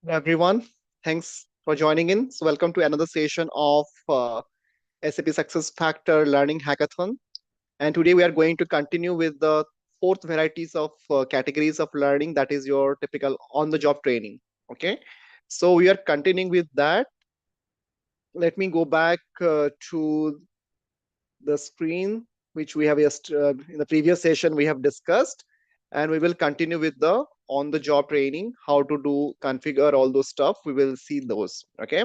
Everyone. Thanks for joining in. So, welcome to another session of SAP SuccessFactor Learning Hackathon. And today we are going to continue with the fourth varieties of categories of learning, that is your typical on-the-job training. Okay. So, we are continuing with that. Let me go back to the screen, which we have in the previous session we have discussed, and we will continue with the on-the-job training, how to do configure all those stuff. We will see those. Okay.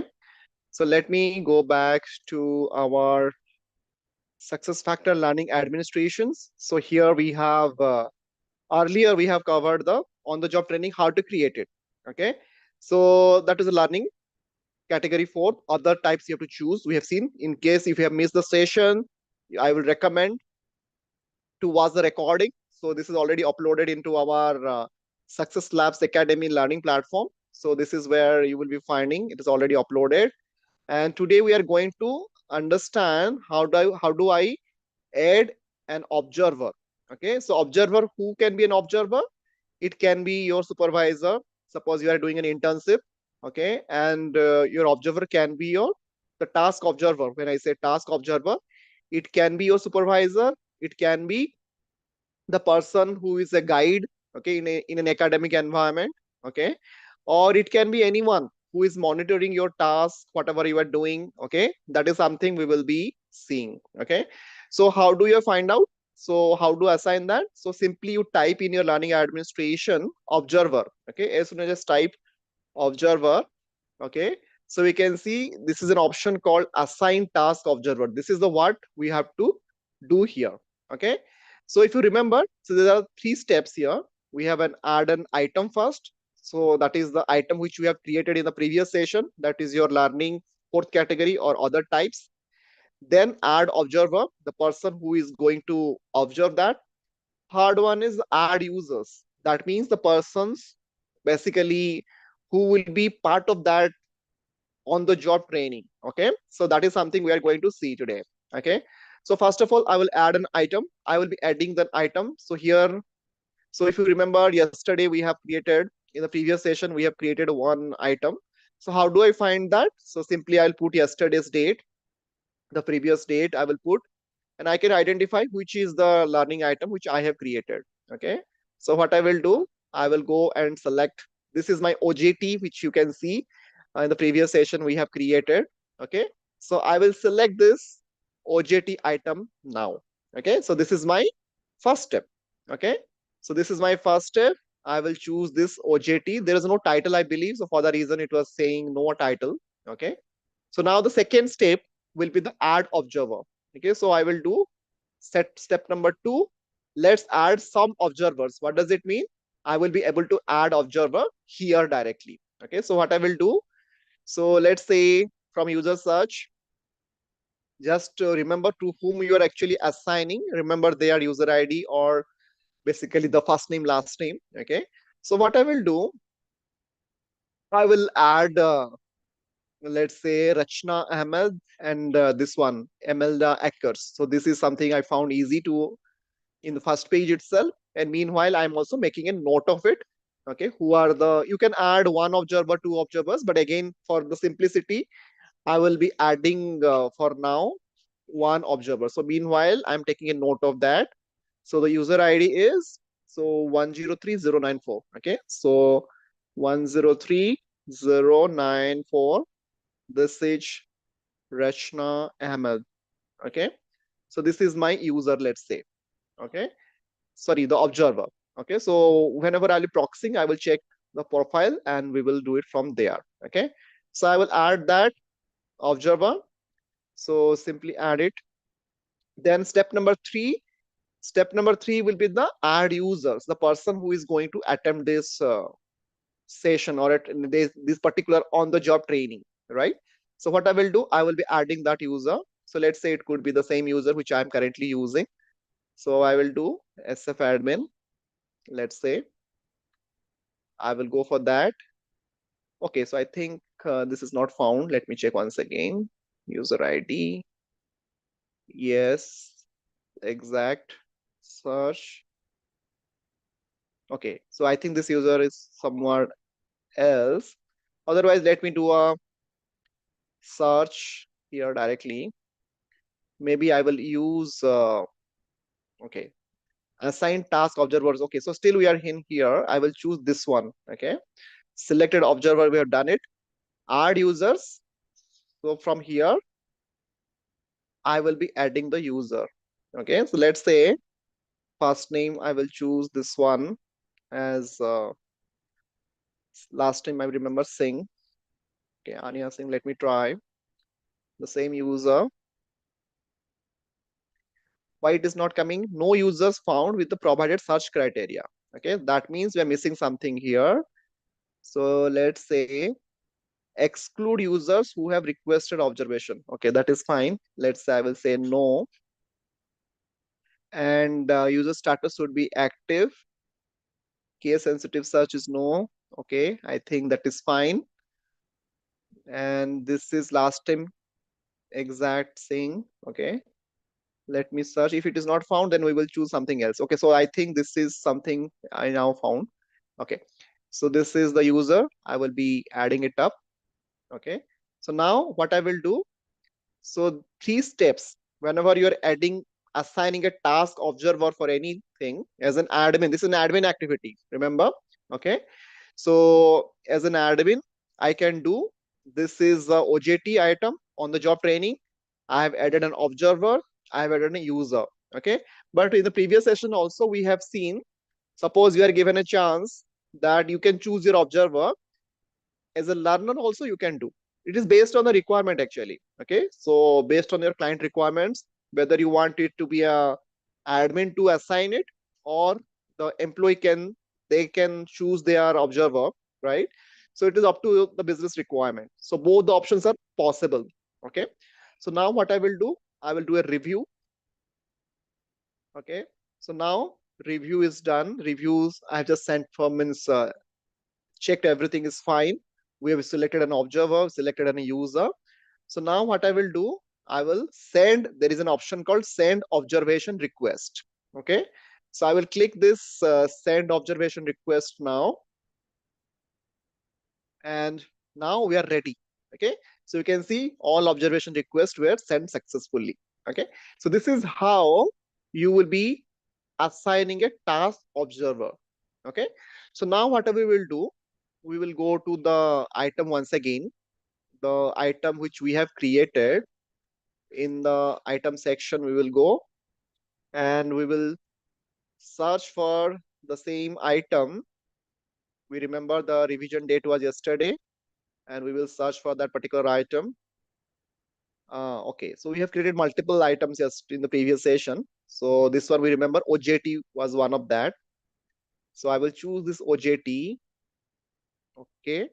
So let me go back to our SuccessFactor Learning Administrations. So here we have, earlier we have covered the on-the-job training, how to create it. Okay. So that is a learning category 4. Other types you have to choose. We have seen, in case if you have missed the session, I will recommend to watch the recording. So this is already uploaded into our Success Labs Academy learning platform. So this is where you will be finding it is already uploaded. And today we are going to understand how do I add an observer. Okay, so observer, who can be an observer? It can be your supervisor. Suppose you are doing an internship. Okay, and your observer can be your the task observer. When I say task observer, it can be your supervisor. It can be the person who is a guide. Okay, in an academic environment. Okay, or it can be anyone who is monitoring your task, whatever you are doing. Okay, that is something we will be seeing. Okay, so how do you find out? So how do I assign that? So simply you type in your learning administration observer. Okay, as soon as you just type observer. Okay, so we can see this is an option called assign task observer. This is the what we have to do here. Okay, so if you remember, so there are 3 steps here. We have an add an item first. So that is the item which we have created in the previous session. That is your learning fourth category or other types. Then add observer, the person who is going to observe that. Third one is add users. That means the persons basically who will be part of that on the job training. Okay, so that is something we are going to see today. Okay, so first of all, I will add an item. I will be adding that item. So here, so if you remember, yesterday we have created, in the previous session we have created one item. So how do I find that? So simply I'll put yesterday's date, the previous date I will put, and I can identify which is the learning item which I have created. Okay, so what I will do, I will go and select, this is my OJT, which you can see in the previous session we have created. Okay, so I will select this OJT item now. Okay, so this is my first step. Okay, so this is my first step. I will choose this OJT. There is no title, I believe, so for the reason it was saying no title. Okay, so now the second step will be the add observer. Okay, so I will do step number 2. Let's add some observers. What does it mean? I will be able to add observer here directly. Okay, so what I will do, so let's say from user search, just remember to whom you are actually assigning. Remember their user ID or basically the first name, last name. Okay, so what I will do, I will add let's say Rachna Ahmed and this one Emelda Eckers. So this is something I found easy to in the first page itself. And meanwhile, I'm also making a note of it. Okay, who are the, you can add one observer, two observers, but again, for the simplicity, I will be adding for now one observer. So meanwhile, I'm taking a note of that. So the user ID is so 103094. Okay, so 103094. This is Rachna Ahmed. Okay, so this is my user, let's say. Okay, sorry, the observer. Okay, so whenever I'll be proxying, I will check the profile and we will do it from there. Okay, so I will add that observer. So simply add it. Then step number three will be the add users, the person who is going to attempt this session or at this particular on the job training, right? So what I will do, I will be adding that user. So let's say it could be the same user which I'm currently using. So I will do SF admin. Let's say I will go for that. Okay, so I think this is not found. Let me check once again. User ID. Yes, exact. Search. Okay, so I think this user is somewhere else. Otherwise, let me do a search here directly. Maybe I will use, okay, assign task observers. Okay, so still we are in here. I will choose this one. Okay, selected observer, we have done it. Add users. So from here, I will be adding the user. Okay, so let's say first name, I will choose this one as last time I remember Singh. Okay, Anya Singh, let me try the same user. Why it is not coming? No users found with the provided search criteria. Okay, that means we are missing something here. So let's say exclude users who have requested observation. Okay, that is fine. Let's say I will say no. And user status should be active. Case sensitive search is no. Okay, I think that is fine. And this is last time exact thing. Okay, let me search. If it is not found, then we will choose something else. Okay, so I think this is something I now found. Okay, so this is the user. I will be adding it up. Okay, so now what I will do, so three steps whenever you're adding, assigning a task observer for anything as an admin. This is an admin activity, remember? Okay, so as an admin, I can do, this is the OJT item on the job training. I have added an observer, I have added a user. Okay, but in the previous session also we have seen, suppose you are given a chance that you can choose your observer. As a learner also you can do, it is based on the requirement actually. Okay, so based on your client requirements, whether you want it to be a admin to assign it, or the employee can, they can choose their observer, right? So it is up to the business requirement, so both the options are possible. Okay, so now what I will do, I will do a review. Okay, so now review is done. Reviews I have just sent for, means checked everything is fine. We have selected an observer, selected a user. So now what I will do, I will send, there is an option called send observation request. Okay, so I will click this send observation request now, and now we are ready. Okay, so you can see all observation requests were sent successfully. Okay, so this is how you will be assigning a task observer. Okay, so now whatever we will do, we will go to the item once again, the item which we have created. In the item section we will go, and we will search for the same item. We remember the revision date was yesterday, and we will search for that particular item. Okay, so we have created multiple items just in the previous session. So this one we remember OJT was one of that. So I will choose this OJT. Okay,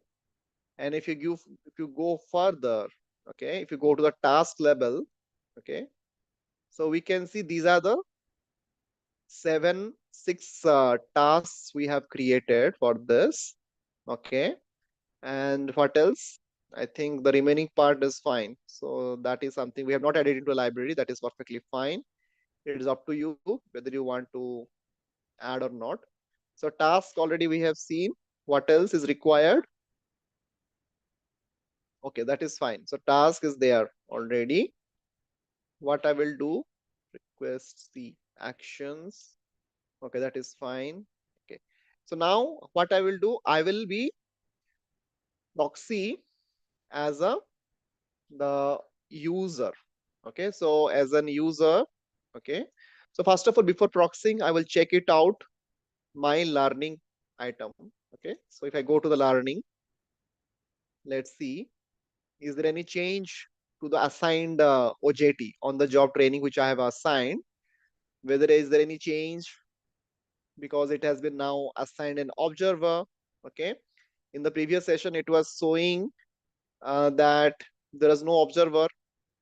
and if you give, if you go further, okay, if you go to the task level, okay, so we can see these are the six tasks we have created for this. Okay, and what else? I think the remaining part is fine. So that is something we have not added into a library. That is perfectly fine. It is up to you whether you want to add or not. So task already we have seen. What else is required? Okay, that is fine. So task is there already. What I will do, request the actions. Okay, that is fine. Okay, so now what I will do, I will be proxy as a the user. Okay, so as an user. Okay, so first of all, before proxying, I will check it out my learning item. Okay, so if I go to the learning, let's see, is there any change to the assigned OJT on the job training which I have assigned? Whether is there any change, because it has been now assigned an observer. Okay, in the previous session it was showing that there is no observer.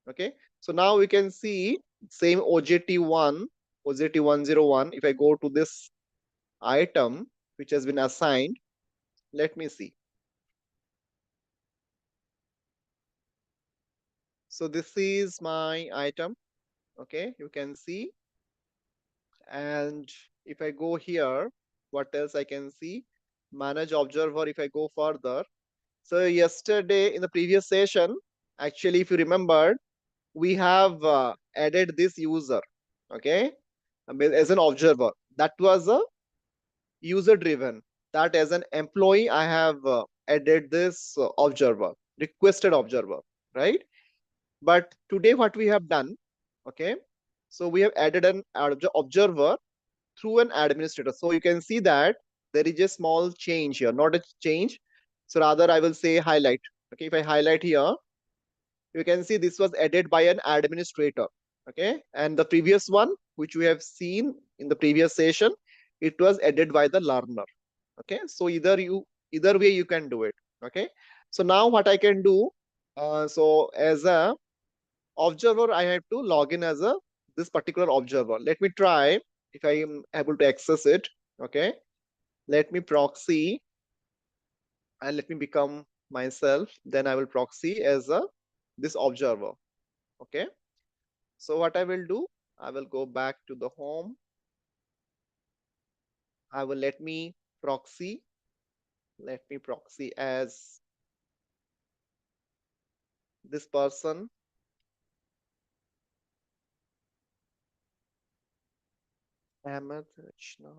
Okay, so now we can see same OJT1, OJT101. If I go to this item which has been assigned, let me see. So this is my item. Okay, you can see. And if I go here, what else I can see? Manage observer. If I go further, So yesterday in the previous session, actually, if you remember, we have added this user, okay, as an observer. That was a user driven. That as an employee, I have added this observer, requested observer, right? But today, what we have done, okay, so we have added an observer through an administrator. So you can see that there is a small change here, not a change. So rather, I will say highlight. Okay, if I highlight here, you can see this was added by an administrator. Okay, and the previous one, which we have seen in the previous session, it was added by the learner. Okay, so either way you can do it. Okay, so now what I can do, so as a observer, I have to log in as a this particular observer. Let me try if I am able to access it. Okay, let me proxy and let me become myself. Then I will proxy as a this observer. Okay, so what I will do, I will go back to the home. I will proxy. Let me proxy as this person. Ahmed Rachna.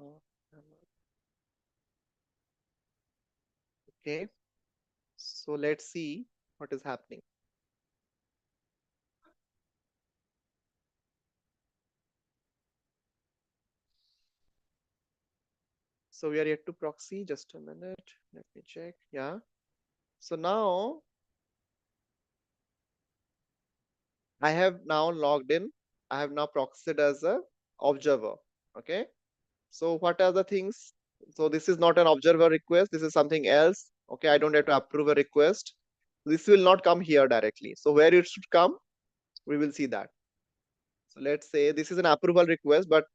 Okay, so let's see what is happening. So we are yet to proxy. Just a minute. Let me check. Yeah. So now I have now logged in. I have now proxied as a observer. Okay. So what are the things? So this is not an observer request. This is something else. Okay. I don't have to approve a request. This will not come here directly. So where it should come, we will see that. So let's say this is an approval request, but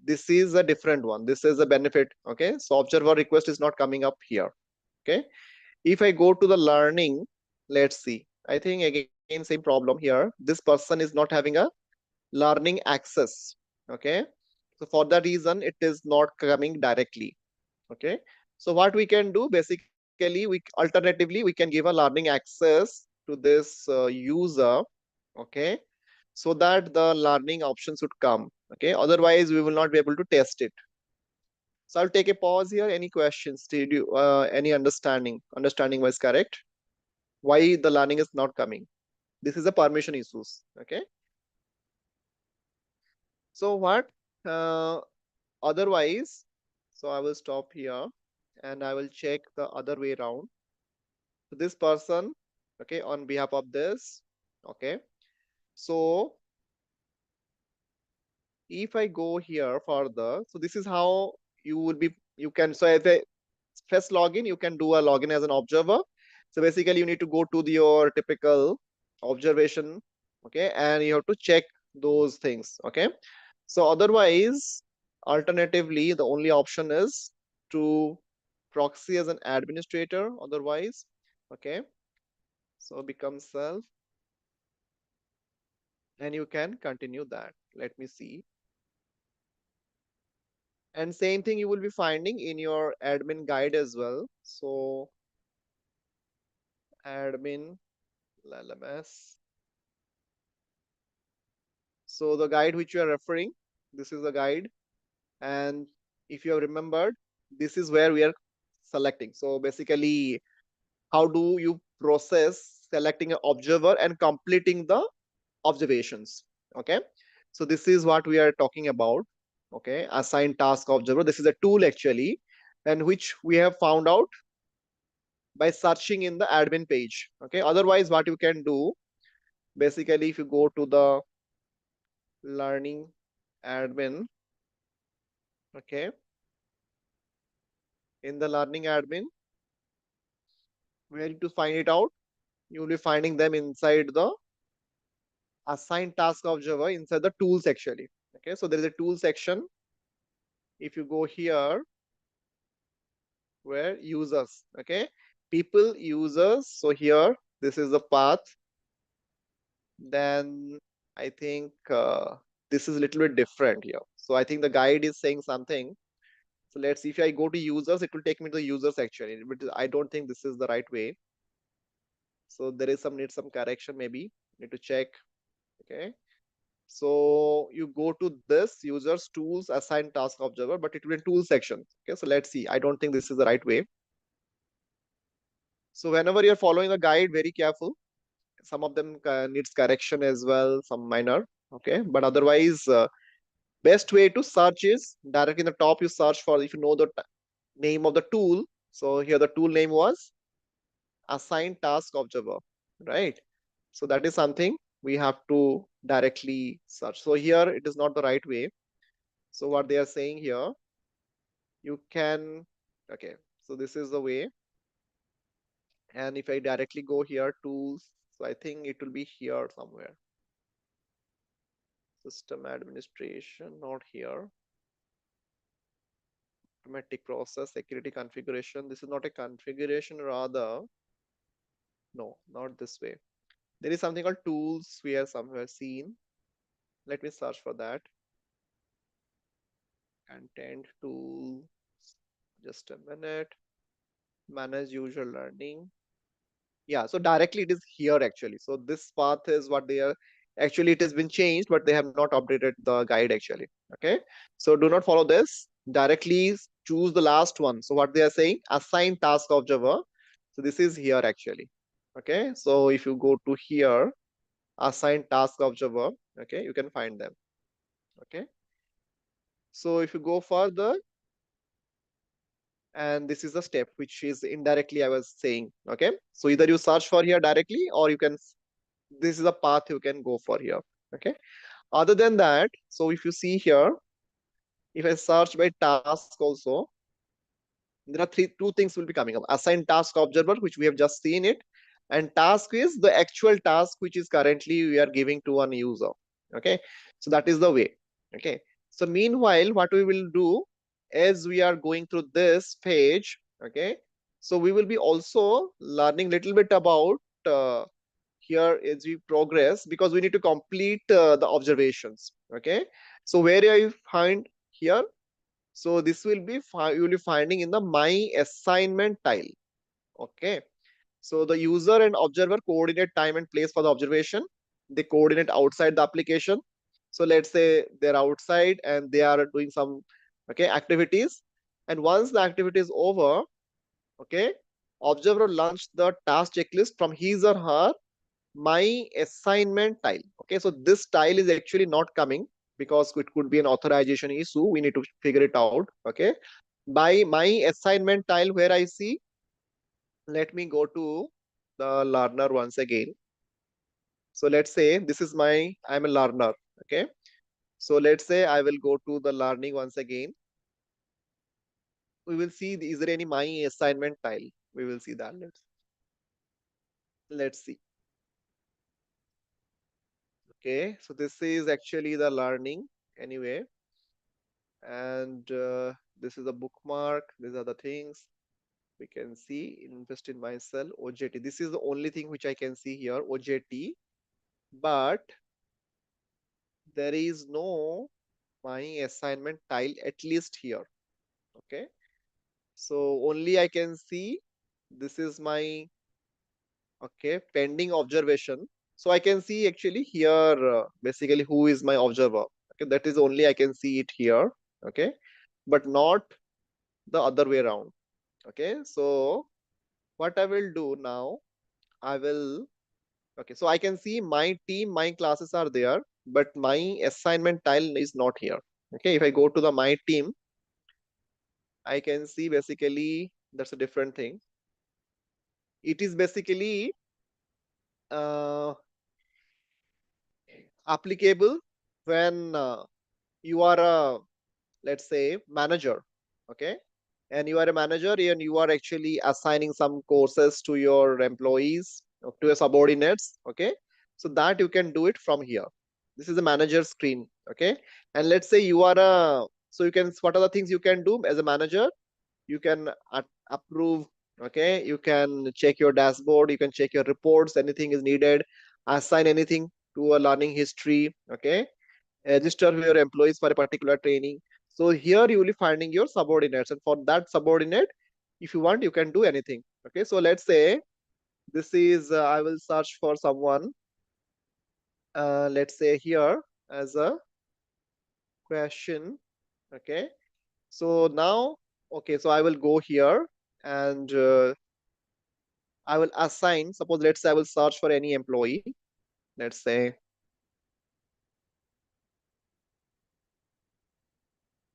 this is a different one. This is a benefit. Okay. So observer request is not coming up here. Okay. If I go to the learning, let's see. I think again, same problem here. This person is not having a learning access. Okay. So for that reason, it is not coming directly. Okay. So what we can do basically, we alternatively, we can give a learning access to this user. Okay. So that the learning option should come. Okay. Otherwise, we will not be able to test it. So I'll take a pause here. Any questions? Did you any understanding? Understanding was correct. Why the learning is not coming? This is a permission issues. Okay. So what? Uh, Otherwise, so I will stop here and I will check the other way around. So this person, okay, on behalf of this, okay. So if I go here further, so this is how you will be. You can so as a first login, you can do a login as an observer. So basically, you need to go to your typical observation, okay, and you have to check those things, okay. So otherwise, alternatively, the only option is to proxy as an administrator. Otherwise, okay. So become self, and you can continue that. Let me see. And same thing you will be finding in your admin guide as well. So admin LMS. So the guide which you are referring, this is the guide. And if you have remembered, this is where we are selecting. So basically, how do you process selecting an observer and completing the observations? Okay. So this is what we are talking about. Okay. Assign task observer. This is a tool actually, and which we have found out by searching in the admin page. Okay. Otherwise, what you can do, basically, if you go to the learning admin, okay, in the learning admin, where to find it out, you will be finding them inside the assign task observer inside the tools actually. Okay, so there is a tool section. If you go here, where users, okay, people, users. So here, this is the path. Then I think this is a little bit different here. So I think the guide is saying something So let's see, if I go to users, it will take me to the users actually, but I don't think this is the right way. So there is need some correction, maybe need to check. Okay. So you go to this users tools assign task observer, but it will be tool section. Okay. So let's see. I don't think this is the right way. So whenever you're following a guide, very careful. Some of them needs correction as well, some minor. Okay. But otherwise, best way to search is directly in the top. You search for, if you know the name of the tool. So here the tool name was assign task observer, right? So that is something we have to directly search. So here it is not the right way. So what they are saying here, you can, okay, so this is the way. And if I directly go here, tools, so I think it will be here somewhere. System administration, not here. Automatic process, security configuration. This is not a configuration, rather, no, not this way. There is something called tools we have somewhere seen. Let me search for that. Content tool, just a minute. Manage user learning. Yeah, so directly it is here actually. So this path is what they are actually, it has been changed, but they have not updated the guide actually. Okay, so do not follow this. Directly choose the last one. So what they are saying, assign task observer. So this is here actually. Okay, so if you go to here, assign task observer, okay, you can find them. Okay, so if you go further, and this is the step which is indirectly I was saying. Okay, so either you search for here directly, or you can, this is a path you can go for here. Okay, other than that, so if you see here, if I search by task also, there are two things will be coming up: assign task observer, which we have just seen it, and task is the actual task which is currently we are giving to one user. Okay, so that is the way. Okay, so meanwhile what we will do, as we are going through this page, okay, so we will be also learning little bit about here as we progress, because we need to complete the observations. Okay, so where I find here, so this will be you will be finding in the my assignment tile. Okay, so the user and observer coordinate time and place for the observation. They coordinate outside the application. So let's say they're outside and they are doing some, okay, activities, and once the activity is over, okay, observer launch the task checklist from his or her my assignment tile. Okay, so this tile is actually not coming because it could be an authorization issue. We need to figure it out. Okay, by my assignment tile, where I see, let me go to the learner once again. So let's say this is my, I'm a learner. Okay, so let's say I will go to the learning once again. We will see, is there any my assignment tile? We will see that. Let's see. Okay, so this is actually the learning anyway, and this is a bookmark. These are the things we can see. Invest in myself, OJT. This is the only thing which I can see here, OJT, but there is no my assignment tile, at least here. Okay, so only I can see, this is my, okay, pending observation. So I can see actually here basically who is my observer. Okay, that is only I can see it here. Okay, but not the other way around. Okay, so what I will do now, I will, okay, so I can see my team, my classes are there, but my assignment tile is not here. Okay, if I go to the my team, I can see basically that's a different thing. It is basically uh, applicable when you are a, let's say, manager. Okay, and you are a manager and you are actually assigning some courses to your employees, to your subordinates. Okay, so that you can do it from here. This is the manager screen. Okay, and let's say you are a, so you can, what are the things you can do as a manager? You can approve. Okay, you can check your dashboard, you can check your reports, anything is needed, assign anything to a learning history. Okay, register your employees for a particular training. So here you will be finding your subordinates, and for that subordinate, if you want, you can do anything. Okay, so let's say this is I will search for someone. Let's say here as a question. Okay, so now, okay, so I will go here and I will assign. Suppose let's say I will search for any employee. Let's say,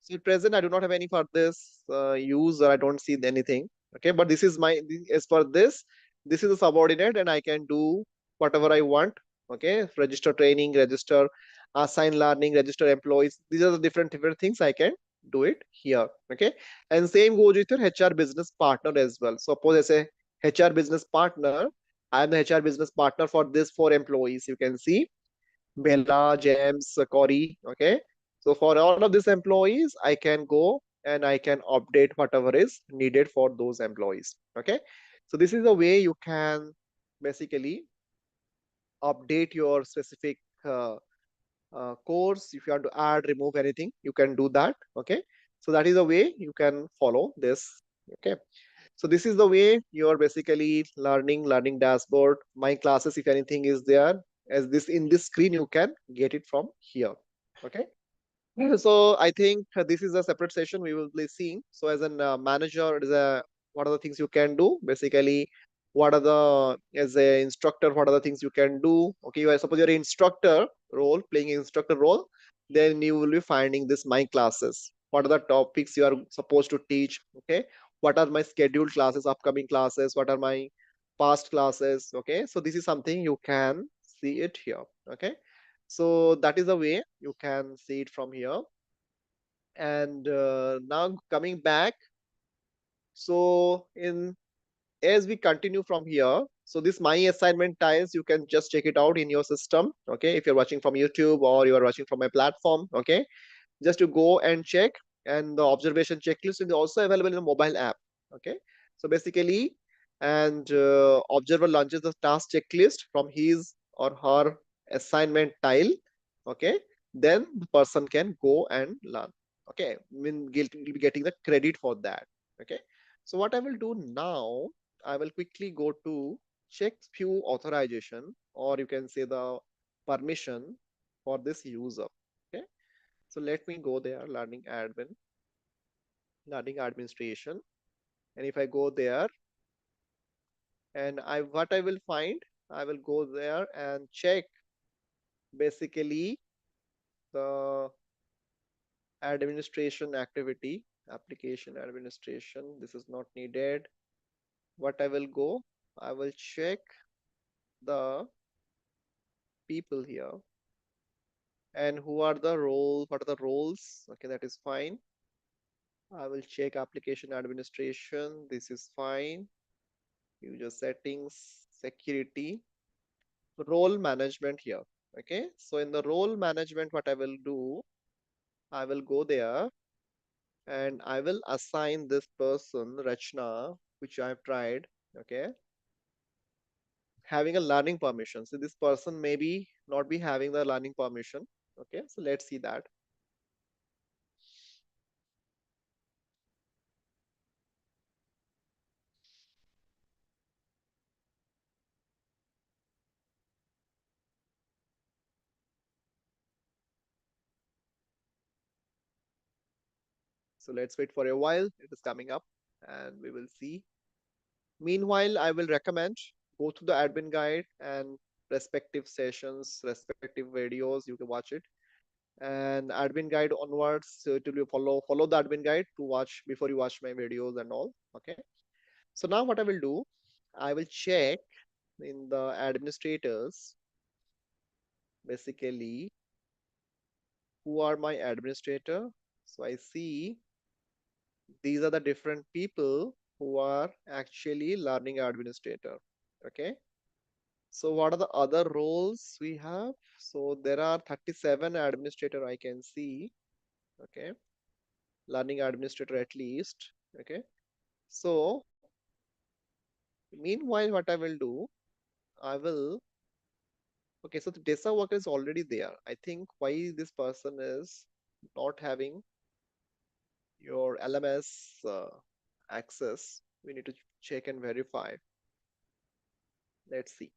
so at present, I do not have any for this use, or I don't see anything. Okay, but this is my, as for this is a subordinate, and I can do whatever I want. Okay, register training, register assign learning, register employees. These are the different things I can do it here. Okay, and same goes with your HR business partner as well. Suppose I say HR business partner, I am the HR business partner for this four employees. You can see Bella, James, Corey. Okay. So for all of these employees, I can go and I can update whatever is needed for those employees. Okay. So this is the way you can basically update your specific course. If you want to add, remove anything, you can do that. Okay. So that is the way you can follow this. Okay. So this is the way you're basically learning dashboard. My classes, if anything is there, as this in this screen, you can get it from here. Okay. So I think this is a separate session we will be seeing. So as a manager, it is a, what are the things you can do? Basically, what are the, as a instructor, what are the things you can do? Okay, you are, suppose you're an instructor role, playing an instructor role, then you will be finding this my classes. What are the topics you are supposed to teach? Okay, what are my scheduled classes, upcoming classes? What are my past classes? Okay, so this is something you can see it here. Okay, so that is the way you can see it from here. And now coming back, so in, as we continue from here, so this my assignment tiles, you can just check it out in your system. Okay, if you're watching from YouTube or you are watching from my platform. Okay, just to go and check, and the observation checklist is also available in the mobile app. Okay, so basically, and observer launches the task checklist from his or her assignment tile. Okay, then the person can go and learn. Okay, will be getting the credit for that. Okay, so what I will do now, I will quickly go to check few authorization, or you can say the permission for this user. Okay, so let me go there, learning admin, learning administration. And if I go there, and I, what I will find, I will go there and check basically the administration activity, application administration. This is not needed. What I will go, I will check the people here, and who are the roles, what are the roles. Okay, that is fine. I will check application administration. This is fine. User settings, security, role management here. Okay, so in the role management, what I will do, I will go there and I will assign this person Rachna, which I have tried. Okay, having a learning permission. So this person maybe not be having the learning permission. Okay, so let's see that. So let's wait for a while. It is coming up and we will see. Meanwhile, I will recommend go to the admin guide and respective sessions, respective videos. You can watch it, and admin guide onwards. So it will be follow the admin guide to watch before you watch my videos and all. Okay. So now what I will do, I will check in the administrators basically who are my administrator. So I see these are the different people who are actually learning administrator. Okay. So what are the other roles we have? So there are 37 administrator I can see. Okay. Learning administrator at least. Okay. So meanwhile, what I will do, I will, okay, so the DESA worker is already there. I think why this person is not having your LMS access. We need to check and verify. Let's see.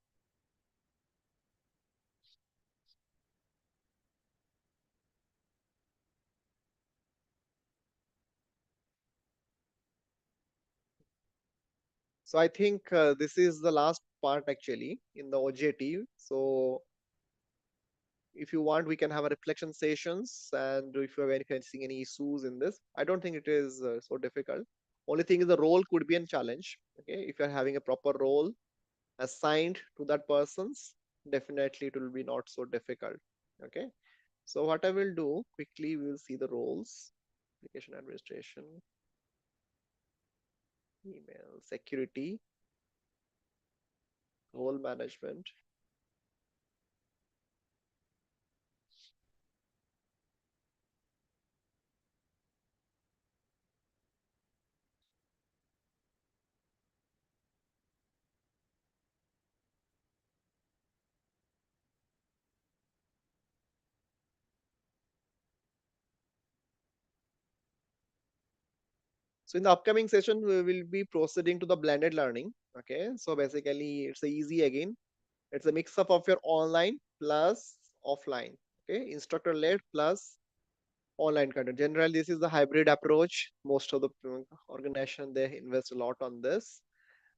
So I think this is the last part actually in the OJT. So if you want, we can have a reflection sessions, and if you're facing any issues in this, I don't think it is so difficult. Only thing is the role could be a challenge. Okay, if you're having a proper role assigned to that person's, definitely it will be not so difficult. Okay, so what I will do quickly, we will see the roles: application administration, email security, role management. So in the upcoming session, we will be proceeding to the blended learning. Okay, so basically it's easy again. It's a mix up of your online plus offline. Okay, instructor led plus online content. Generally, this is the hybrid approach. Most of the organization they invest a lot on this.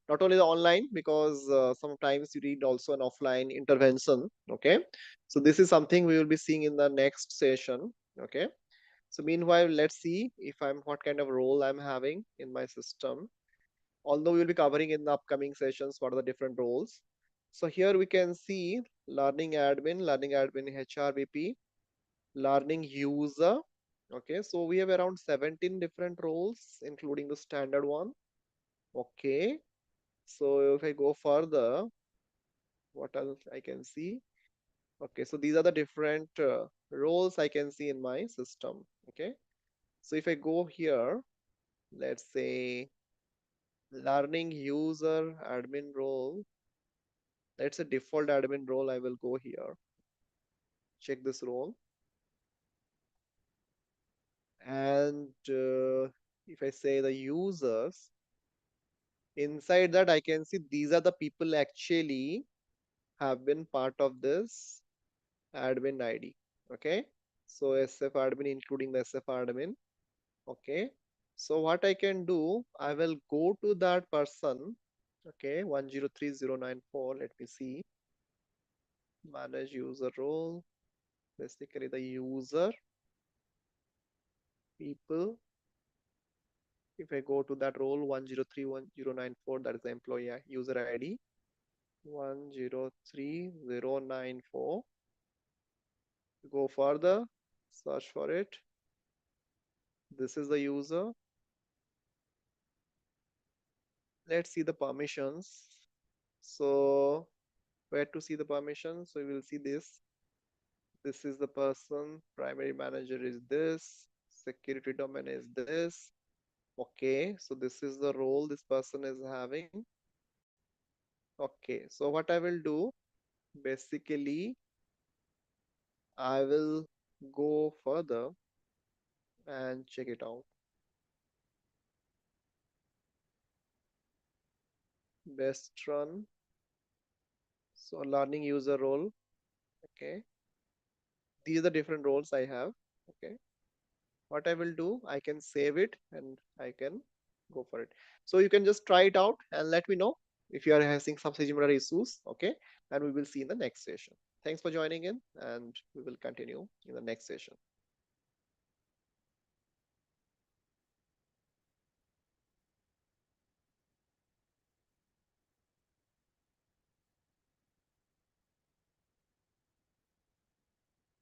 Not only the online, because sometimes you need also an offline intervention. Okay, so this is something we will be seeing in the next session. Okay, so meanwhile, let's see if I'm what kind of role I'm having in my system. Although we will be covering in the upcoming sessions what are the different roles. So here we can see learning admin HRBP, learning user. Okay, so we have around 17 different roles, including the standard one. Okay, so if I go further, what else I can see? Okay, so these are the different roles I can see in my system. Okay, so if I go here, let's say learning user admin role, let's say default admin role, I will go here, check this role. And if I say the users, inside that I can see these are the people actually have been part of this admin ID. Okay. So SF admin, including the SF admin. Okay. So what I can do, I will go to that person. Okay. 103094. Let me see. Manage user role. Basically the user people. If I go to that role 10311094, that is the employee user ID 103094. Go further, search for it. This is the user. Let's see the permissions. So where to see the permissions? So we will see this. This is the person. Primary manager is this. Security domain is this. Okay, so this is the role this person is having. Okay, so what I will do, basically, I will go further and check it out. Best run. So learning user role. Okay. These are the different roles I have. Okay. What I will do, I can save it and I can go for it. So you can just try it out and let me know if you are having some similar issues. Okay. And we will see in the next session. Thanks for joining in, and we will continue in the next session.